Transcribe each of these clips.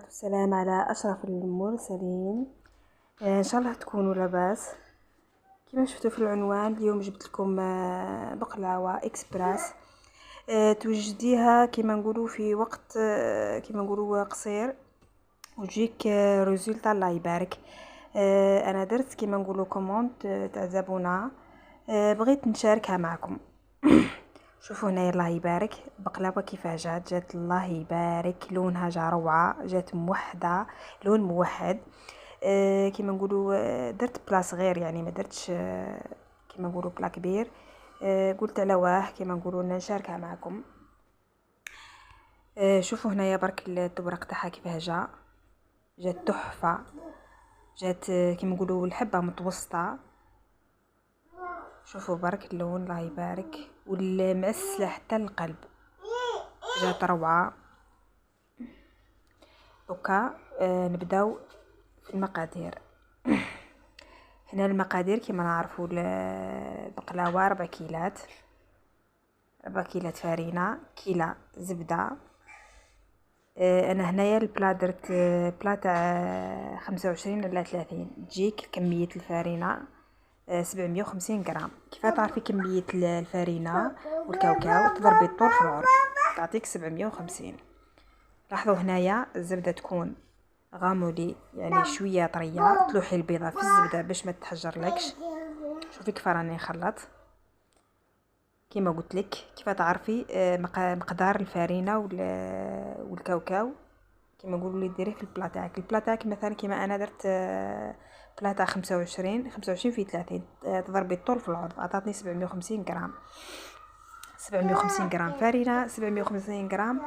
والسلام على أشرف المرسلين. إن شاء الله تكونوا لاباس. كما شفتوا في العنوان اليوم جبت لكم بقلاوة إكسبراس. توجديها كما نقولوا في وقت كما نقولوا قصير وتجيك ريزولتا الله يبارك. أنا درت كما نقولوا كوموند تاع زبونة، بغيت نشاركها معكم. شوفوا هنا الله يبارك بقلاوه كيفاه جات الله يبارك، لونها جا روعه، جات موحده، لون موحد. كيما نقولوا درت بلا صغير، يعني ما درتش كيما نقولوا بلا كبير. قلت على واه كيما نقولوا نشاركها معكم. شوفوا هنايا برك التبرق تاعها كيفاه جات تحفه، جات كيما نقولوا الحبه متوسطه. شوفوا برك اللون الله يبارك، والمعسله حتى القلب جات روعه. دوكا نبداو في المقادير. هنا المقادير كما نعرفوا البقلاوه 4 كيلات، 4 كيلات فرينه، كيلة زبده. انا هنايا البلا درت بلا تاع 25 على 30، تجيك كميه الفرينه 750 غرام. كيف تعرفي كميه الفرينه والكاوكاو؟ تضربي الطول في العرض تعطيك 750. لاحظوا هنايا الزبده تكون غامولي، يعني شويه طريه، تلوحي البيضه في الزبده باش ما تتحجرلكش. شوفي كيف راني نخلط. كما قلت لك كيف تعرفي مقدار الفرينه والكاوكاو، كما نقولوا لي ديريه في البلا تاعك. البلا تاعك مثلا كما انا درت بلا تاع 25 في 30، تضربي الطول في العرض عطاتني 750 غرام. 750 غرام فرينه، 750 غرام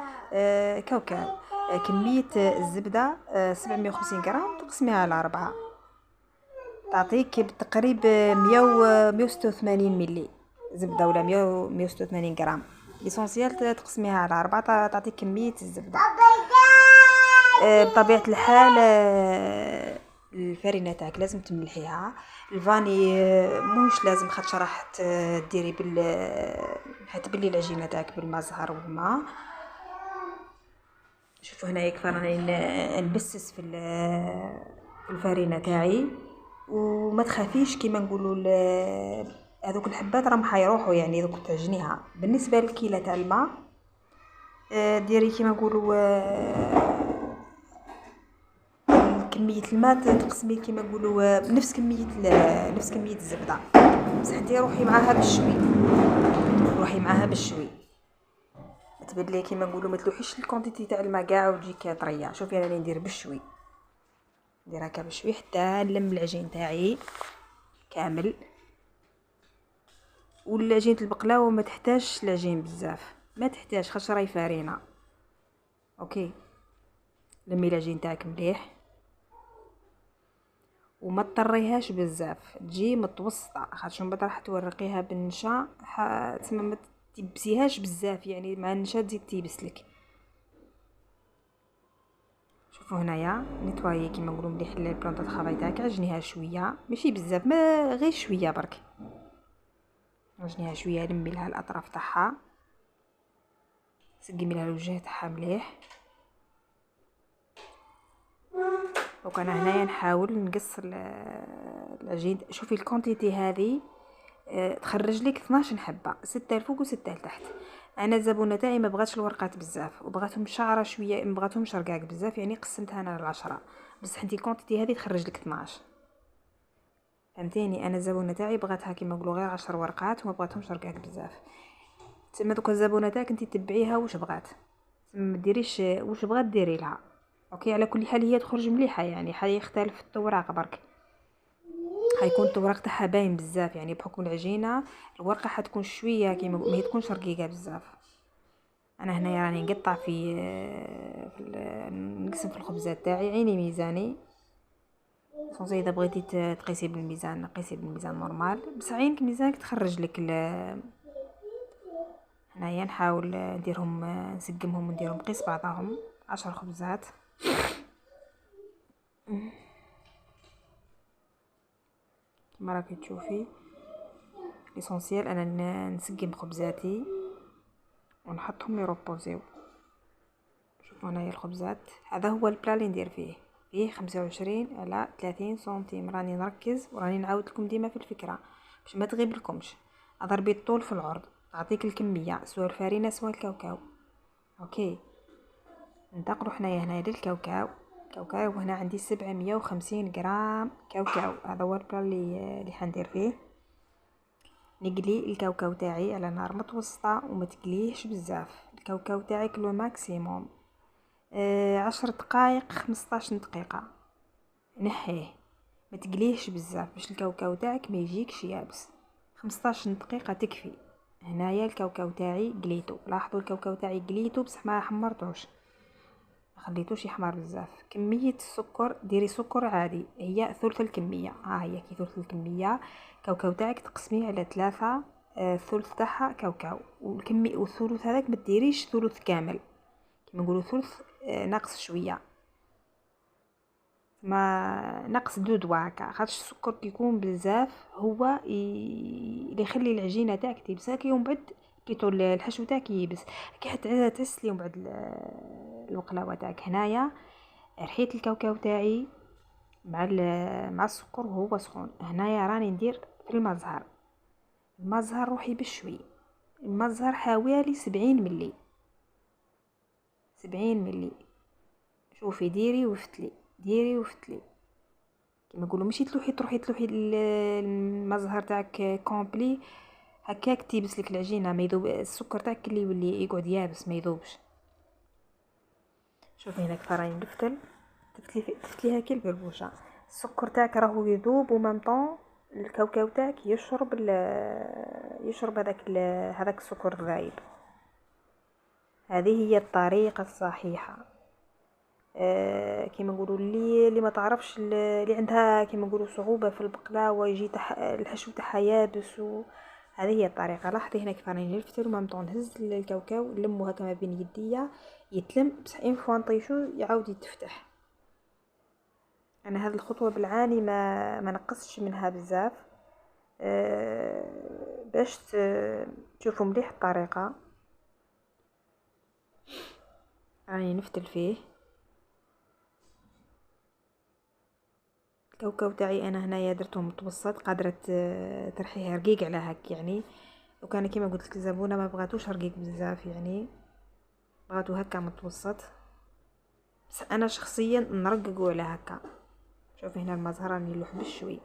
كاوكاو. كميه الزبده 750 غرام تقسميها على 4 تعطيك بالتقريب 186 ملي زبده، ولا 186 غرام. ليسونسيال تقسميها على 4 تعطيك كميه الزبده. بطبيعه الحال الفرينه تاعك لازم تملحيها. الفاني موش لازم، خاطش راح تديري حتبلي العجينه تاعك بالماء زهر والماء. شوفوا هنايا كيف راني نبسس في الفرينه تاعي. وما تخافيش كيما نقولوا هذوك الحبات راهم حيروحوا، يعني دوك تعجنيها. بالنسبه للكيله تاع الماء ديري كيما نقولوا كميه الماء تقسمي كيما نقولوا نفس كميه الزبده، بصح انت روحي معاها بالشوي، تبدلي كيما نقولوا ما تلوحيش الكونتيتي تاع الماء كاع وتجيك طريه. شوفي راني ندير بالشوي، ندير هكا بالشوي حتى نلم العجين تاعي كامل. والعجينه البقلاوه ما تحتاجش العجين بزاف، ما تحتاج، خاطش راهي فرينه. اوكي، لمي العجين تاعك مليح وما تطريهاش بزاف، تجي متوسطه، خاطش من بعد راح تورقيها بالنشا تسمى ما تيبسيهاش بزاف، يعني مع النشا تزيد تيبسلك. شوفوا هنايا نيطوايي كيما نقولوا مليح البلانطه الخضاي تاعك، عجنيها شويه ماشي بزاف، ما غير شويه برك، عجنيها شويه، لمي لها الاطراف تاعها، سقمي لها الوجه تاعها مليح. دونك انا هنايا نحاول نقص العجين. شوفي الكونتيتي هذه تخرج لك 12 حبه، 6 الفوق و6 لتحت. انا الزبونه تاعي ما بغاتش الورقات بزاف وبغاتهم شعره شويه، ما بغاتهمش رقاق بزاف، يعني قسمتها انا ل10. بصح انتي الكونتيتي هذه تخرج لك 12، فهمتيني؟ انا الزبونه تاعي بغاتها كيما نقولوا غير 10 ورقات وما بغاتهمش رقاق بزاف. تسمى دوك الزبونه تاعك انتي تبعيها واش بغات، ما ديريش واش بغات ديري لها. اوكي، على كل حال هي تخرج مليحه، يعني حيختلف التوراق برك، حيكون التوراق تاعها باين بزاف، يعني بحكم العجينه الورقه حتكون شويه كيما ما تكونش رقيقه بزاف. انا هنايا راني نقطع نقسم في الخبزات تاعي، عيني ميزاني. صونسي اذا بغيتي تقيسي بالميزان قيسي بالميزان نورمال، بس عينك ميزانك تخرج لك هنايا نحاول نديرهم نسقمهم ونديرهم قيس بعضهم 10 خبزات. كما راكي تشوفي ليسونسيال انا نسقم خبزاتي ونحطهم يروبوزيو. شوفوا هنايا الخبزات. هذا هو البلا اللي ندير فيه 25 على 30 سنتيم. راني نركز وراني نعاود لكم ديما في الفكره باش ما تغيب لكمش. اضربي الطول في العرض تعطيك الكميه سواء الفارينه سواء الكاوكاو. اوكي، ننتقلوا هنايا للكاوكاو. وهنا عندي 750 غرام كاوكاو. هذا هو البلا اللي حندير فيه. نقلي الكاوكاو تاعي على نار متوسطه وما تقليهش بزاف. الكاوكاو تاعك لو ماكسيموم 10 دقائق 15 دقيقه. نحيه، ما تقليهش بزاف باش الكاوكاو تاعك ما يجيكش يابس. 15 دقيقه تكفي. هنايا الكاوكاو تاعي قليتو. لاحظوا الكاوكاو تاعي قليتو بصح ما حمرتوش، ما خليتوش يحمر بزاف. كميه السكر ديري سكر عادي، هي ثلث الكميه. هي كي ثلث الكميه. كاوكاو تاعك تقسميه على 3، الثلث تاعها كاوكاو. والثلث هذاك ما ديريش ثلث كامل، كيما نقولوا ثلث ناقص شويه، ما نقص 2 دوا هكا. خاطش السكر كيكون بزاف هو اللي يخلي العجينه تاعك تيبساكي، ومن بعد كي طول الحشو تاعك يبس كي حتى تسلي ومن بعد البقلاوه تاعك. هنايا رحيت الكاوكاو تاعي مع السكر وهو سخون. هنايا راني ندير في المزهر روحي بشوي. المزهر حوالي 70 ملي. 70 ملي. شوفي ديري وفتلي كما نقولوا ماشي تروحي المزهر تاعك كومبلي هكاك تيبس لك العجينه ما يذوب. السكر تاعك اللي يولي يقعد يابس ما يذوبش. شوفي هناك فراني تفتليها كي البربوشه. السكر تاعك راهو يذوب ومام طون الكاوكاو تاعك يشرب هذاك السكر الذايب. هذه هي الطريقه الصحيحه. كيما نقولوا اللي ما تعرفش، اللي عندها كيما نقولوا صعوبه في البقلاوه يجي الحشو تاعها يابس هذه هي الطريقه. لاحظي هنا كيف راني نفتر وما مطون نهز الكاوكاو نلمو هكا ما بين يديا يتلم بصح ان فوا نطيشو يعاود يتفتح. انا هذه الخطوه بالعاني ما نقصش منها بزاف باش تشوفوا مليح الطريقه. راني نفتل فيه الكاوكاو تاعي. انا هنايا درته متوسط، قادره ترحيه رقيق على هك يعني. وكان كيما قلت لك الزبونه ما بغاتوش رقيق بزاف يعني، بغاتو هكا متوسط. بس انا شخصيا نرققو على هكا. شوفي هنا المزهر راني نلوح بشوي.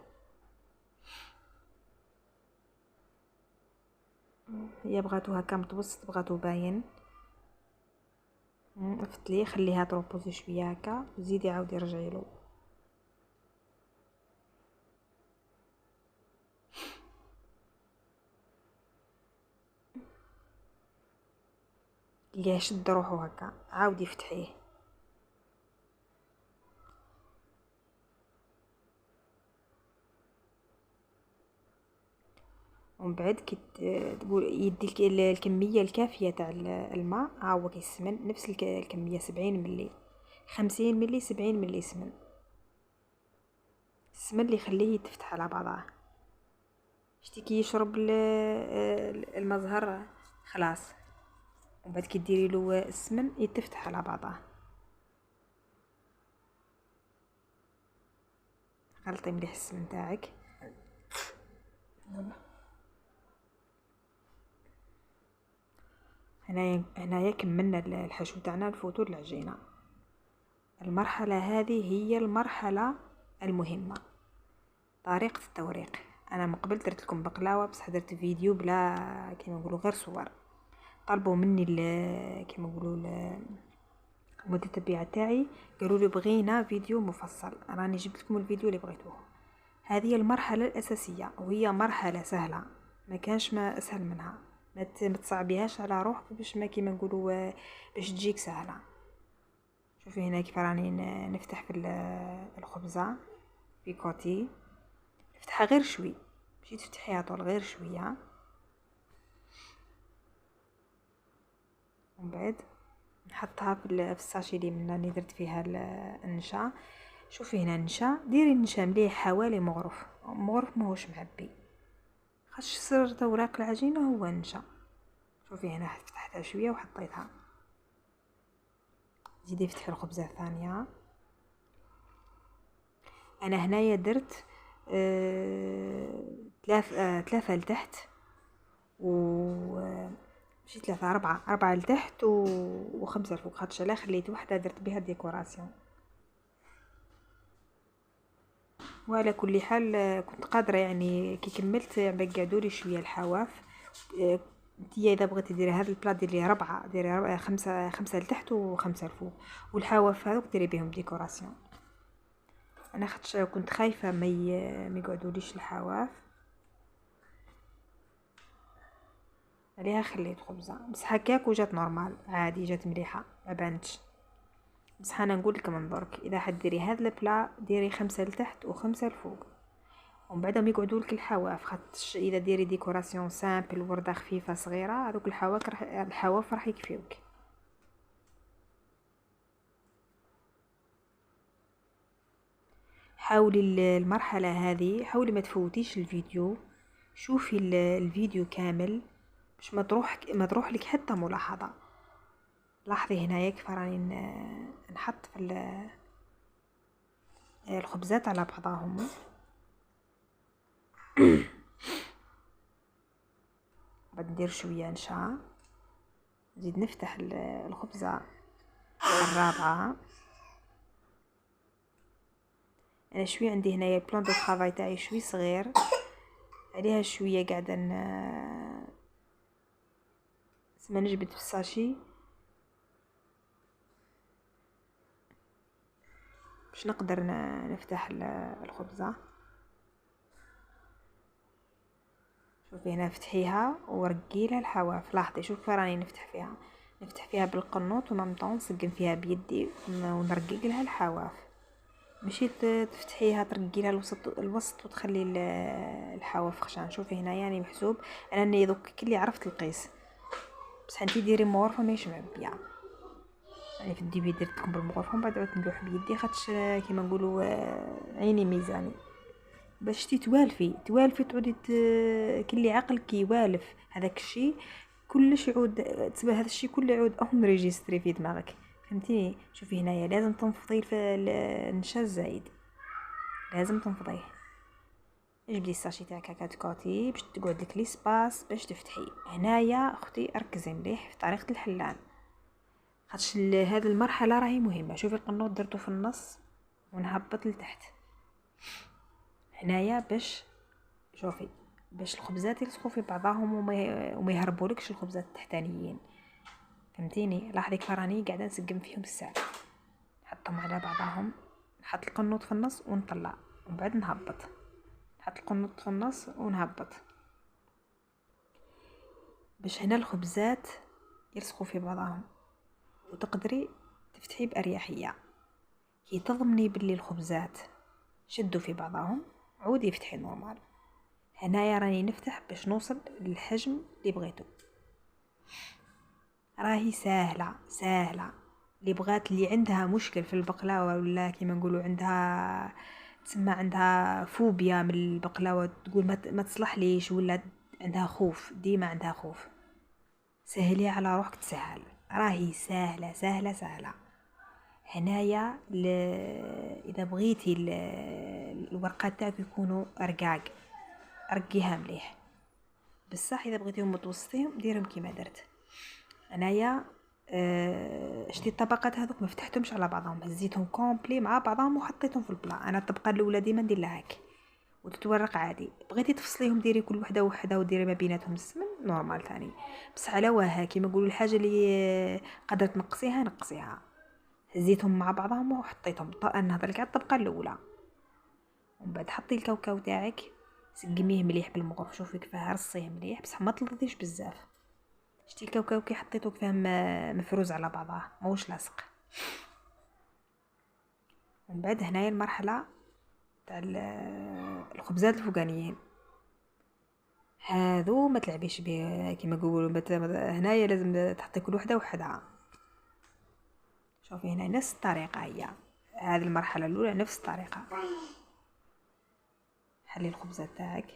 هي بغاتو هكا متوسط، بغاتو باين. فتلي خليها تروبوزي شويه هكا وزيدي عاودي رجعي له. اللي شد روحو هكا عاودي فتحيه. ومن بعد كي تقول يديك الكميه الكافيه تاع الماء. ها هو كيسمن نفس الكميه 70 ملي 50 ملي 70 ملي سمن. السمن اللي يخليه يتفتح على بعضه. شتي كي يشرب المزهر خلاص، ومن بعد كي ديري له السمن يتفتح على بعضه. خلطي مليح السمن تاعك. هنايا كملنا الحشو تاعنا نفوتو العجينه. المرحله هذه هي المرحله المهمه، طريقه التوريق. انا من قبل درت لكم بقلاوه بصح درت فيديو بلا كيما نقولوا غير صور. طلبوا مني كيما نقولوا المتتبعه تاعي قالوا لي بغينا فيديو مفصل، راني جبت لكم الفيديو اللي بغيتوه. هذه المرحله الاساسيه وهي مرحله سهله، ما كانش ما اسهل منها. ما تصعبيهاش على روحك باش ما كيما نقولوا باش تجيك سهله. شوفي هنا كيف راني نفتح في الخبزه في كوتي. نفتحها غير شوي، ماشي تفتحيها طول، غير شويه. ومن بعد نحطها في الساشي اللي مني درت فيها النشا. شوفي هنا النشا، ديري النشا مليح حوالي مغرف ماهوش معبي، خاصش سر توراق العجينه هو النشا. شوفي هنا فتحتها شويه وحطيتها زيدي افتحي الخبزة الثانية. انا هنايا درت ثلاثة لتحت و ماشي ثلاثة، أربعة لتحت وخمسة لفوق، خاطش لا خليت وحدة درت بها ديكوراسيون. وعلى كل حال كنت قادرة يعني كي كملت بقعدولي شوية الحواف. انتيا اذا بغيتي ديري هذا البلا ديري ربعة، ديري خمسة لتحت وخمسة لفوق، والحواف هذوك ديري بهم ديكوراسيون. انا خاطش كنت خايفة ما يقعدوليش الحواف، عليها خليت خبزة. بصح هكاك وجات نورمال عادي، جات مليحة ما بانتش. بصح انا نقول لك من درك اذا حديري هذا البلا ديري خمسة لتحت وخمسة لفوق، ومن بعدهم يقعدوا لك الحواف. خاطش اذا ديري ديكوراسيون سامبل ورده خفيفه صغيره هذوك الحواف راح يكفيوك. حاولي المرحله هذه، حاولي ما تفوتيش الفيديو، شوفي الفيديو كامل باش ما تروح لك حتى ملاحظه. لاحظي هنايا كيف راني نحط في الخبزات على بعضهم. بعد ندير شويه نشا، نزيد نفتح الخبزه الرابعه. انا شويه عندي هنايا بلان دو طرافاي تاعي شوي صغير، عليها شويه قاعده اسمها نجبد في الساشي باش نقدر نفتح الخبزه. شوفي هنا فتحيها ورقيلها الحواف. لاحظي شوفي راني نفتح فيها بالقنوط ومامطون نسقم فيها بيدي ونرقق لها الحواف، ماشي تفتحيها ترقي لها الوسط وتخلي الحواف خشان. شوفي هنا يعني محسوب. انا اني دوك كلي عرفت القيس، بصح انتي ديري مغرفه ماهيش معبيه. يعني في الديبي درتكم بالمغرفه ومن بعد عدت نلوح بيدي، خاطش كيما نقولوا عيني ميزاني. باش توالفي تعودي كلي عقلك يوالف هذاك الشيء كلش، يعود تسبه هذا الشيء كله يعود ريجستري في دماغك. فهمتيني؟ شوفي هنايا لازم تنفضي النشا الزايد، لازم تنفضيه. جبدي الساشي تاعك هكا تكوتي باش تقعد لك لي سباس باش تفتحي. هنايا اختي ركزي مليح في طريقه الحلان، خاطش هذه المرحله راهي مهمه. شوفي القنوط درتو في النص ونهبط لتحت هنايا باش شوفي باش الخبزات يلصقوا في بعضهم وما يهربولكش الخبزات التحتانيين. فهمتيني؟ لاحظي كيف راني قاعده نسقم فيهم الساعه، نحطهم على بعضهم، نحط القنوط في النص ونطلع ومن بعد نهبط، نحط القنوط في النص ونهبط باش هنا الخبزات يلصقوا في بعضهم وتقدري تفتحي بأريحية. كي تضمني باللي الخبزات شدوا في بعضهم عودي افتحي نورمال. هنايا راني نفتح باش نوصل للحجم اللي بغيتو. راهي سهله. اللي بغات اللي عندها مشكل في البقلاوه ولا كيما نقولوا عندها تسمى عندها فوبيا من البقلاوه، تقول ما تصلح ليش، ولا عندها خوف، ديما عندها خوف، سهلي على روحك تسهل. راهي سهله. هنايا اذا بغيتي الورقات تاعك يكونوا رقاق رقيها مليح، بصح اذا بغيتيهم متوسطين ديرهم كيما درت انايا. شتي الطبقات هذوك ما فتحتهمش على بعضهم، هزيتهم كومبلي مع بعضهم وحطيتهم في البلا. انا الطبقه الاولى ديما ندير لها هكا وتتورق عادي. بغيتي تفصليهم ديري كل وحده وديري ما بيناتهم السمن نورمال ثاني. بصح على وها كيما نقولوا الحاجه اللي قادره نقصيها. هزيتهم مع بعضهم وحطيتهم. نهضر لك على الطبقه الاولى، ومن بعد حطي الكاوكاو تاعك سقميه مليح بالمغرف. شوفي كيفاه رصيه مليح بصح ما تلظيش بزاف. شتي الكاوكاو كي حطيته كيفاه مفروز على بعضه موش لاصق. ومن بعد هنايا المرحله تاع الخبزات الفوقانيين هذو ما تلعبيش به كيما نقولوا. هنايا لازم تحطي كل وحده وحدها. شوفي هنا نفس الطريقه، هي هذه المرحله الاولى نفس الطريقه. حلي الخبزه تاعك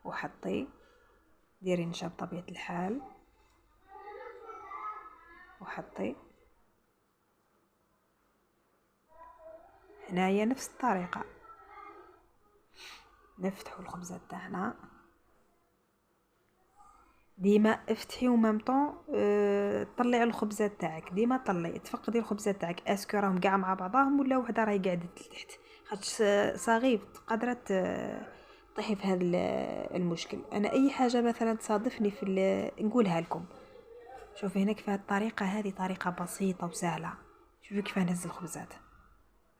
وحطي ديري نشا بطبيعه الحال وحطي هنايا نفس الطريقة، نفتحوا الخبزة تاعنا. ديما افتحي ومامطون طلعي الخبزة تاعك، ديما طلعي تفقدي الخبزة تاعك اسكو راهم كاع مع بعضهم ولا وحده راهي قاعده لتحت، خاطش صغير قادره طيحي في هذا المشكل. انا اي حاجه مثلا تصادفني نقولها لكم. شوفي هنا كيف الطريقه هذه طريقه بسيطه وسهله. شوفي كيف نهز الخبزات،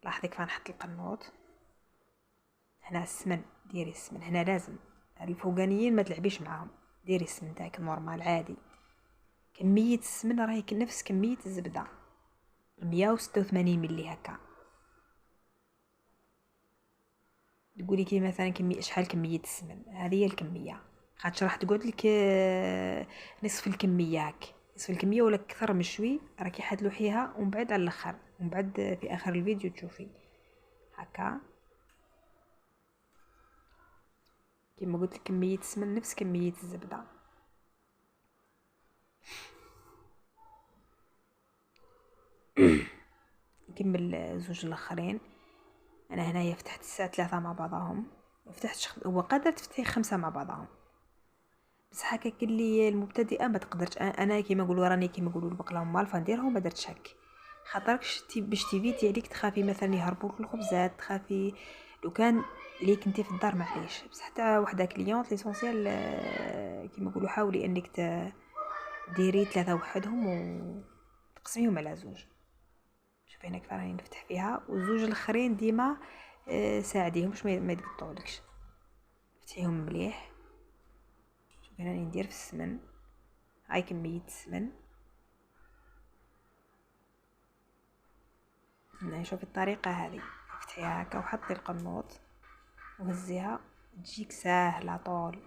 لاحظي كيف نحط القنوط. هنا السمن، ديري السمن هنا لازم، الفوقانيين ما تلعبيش معاهم، ديري السمن تاعك نورمال عادي. كمية السمن راهي نفس كمية الزبدة 186 ملي هكا. تقولي كي مثلا كمية شحال كمية السمن، هذه هي الكمية، خاطش راح تقعد لك نصف الكمية هاك، نصف الكمية ولا اكثر من شوي راكي حتلوحيها ومن بعد على الاخر، ومن بعد في اخر الفيديو تشوفي هكا. كيما قلت لك كمية السمن نفس كمية الزبدة. نكمل زوج الاخرين. انا هنايا فتحت الساعه 3 مع بعضهم، فتحت هو قادر تفتحي 5 مع بعضهم، بس هكا كلي المبتدئه ما تقدرش. انا كيما نقولوا راني كيما نقولوا البقلاوه مالفه نديرها وما درتش هك، خاطركش باش تيفيتي عليك تخافي مثلا يهربوك الخبزات، تخافي لو كان لي كنتي في الدار معليش، بس حتى وحده كليونط ليسونسيال كيما نقولوا حاولي انك ديري 3 وحدهم وتقسميهم على زوج. شوفي هنا كيف راني نفتح فيها، والزوج الاخرين ديما ساعديهم باش ما يتقطعولكش، فتحيهم مليح. شوفي راني ندير في السمن، هاي كمية السمن. شوفي الطريقة هذه، افتحيها هكا وحطي القنوط وهزيها تجيك ساهلة طول.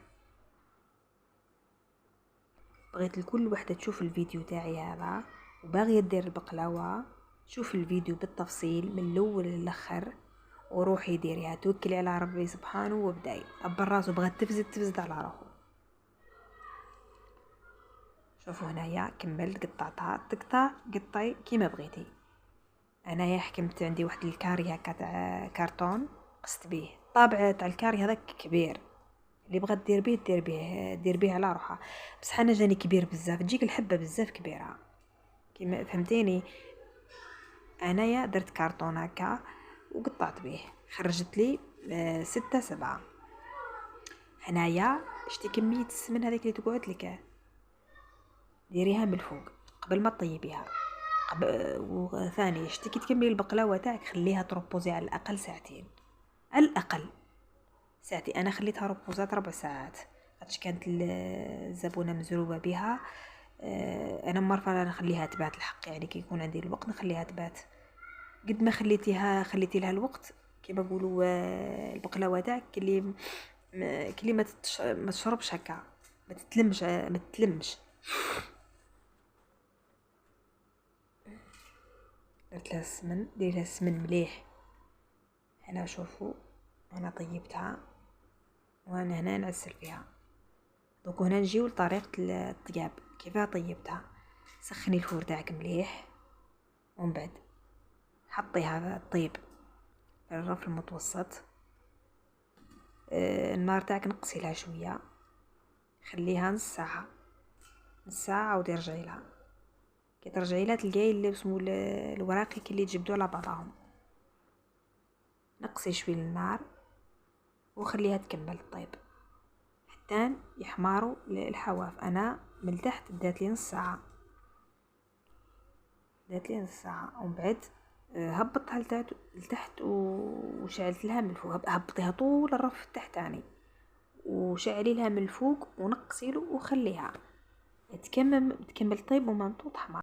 بغيت لكل وحدة تشوف الفيديو تاعي هذا وباغية دير البقلاوة، شوف الفيديو بالتفصيل من الاول للاخر وروحي ديريها، توكلي على ربي سبحانه وابداي. ابا راسو بغات تفزد على روحو. شوفوا هنايا كملت قطعتها، تقطع قطعي كيما بغيتي. انايا حكمت عندي واحد الكاري هكا تاع كارطون قست بيه، الطابع تاع الكاري هذاك كبير، اللي بغات دير بيه على روحها، بصح انا جاني كبير بزاف، تجيك الحبه بزاف كبيره كيما فهمتيني. انايا درت كارطون هكا وقطعت به، خرجت لي 6 7. هنايا شتي كميه السمن هذيك اللي تقعد لك، ديريها من الفوق قبل ما تطيبيها. وثاني شتي كي تكملي البقلاوه تاعك خليها تروبوزي على الاقل ساعتين، على الاقل ساعتين. انا خليتها روبوزات 4 ساعات خاطش كانت الزبونه مزروبه بها. انا مرة نخليها تبات الحق، يعني كي يكون عندي الوقت نخليها تبات. قد ما خليتي لها الوقت كيما نقولوا البقلاوه تاعك كلي ما تشربش هكا، ما تتلمش. درت لها السمن، دير لها السمن مليح. هنا شوفوا انا طيبتها وانا هنا نعسل فيها. دوك هنا نجيو لطريقه الطياب كيف طيبتها. سخني الفور تاعك مليح ومن بعد حطيها طيب في الرف المتوسط. النار تاعك نقصي لها شويه، خليها نص ساعه ودي رجعي لها. كي ترجعي لها تلقاي اللي اسمه الوراقي اللي تجبدو على بعضهم، نقصي شوي النار وخليها تكمل طيب حتى يحمروا الحواف. انا من تحت دات لي نص ساعه، ومن بعد هبطتها لتحت وشعلت لها من فوق. هبطيها طول الرف التحتاني وشعلي لها من الفوق ونقصي له وخليها تكمل طيب وما تحمر.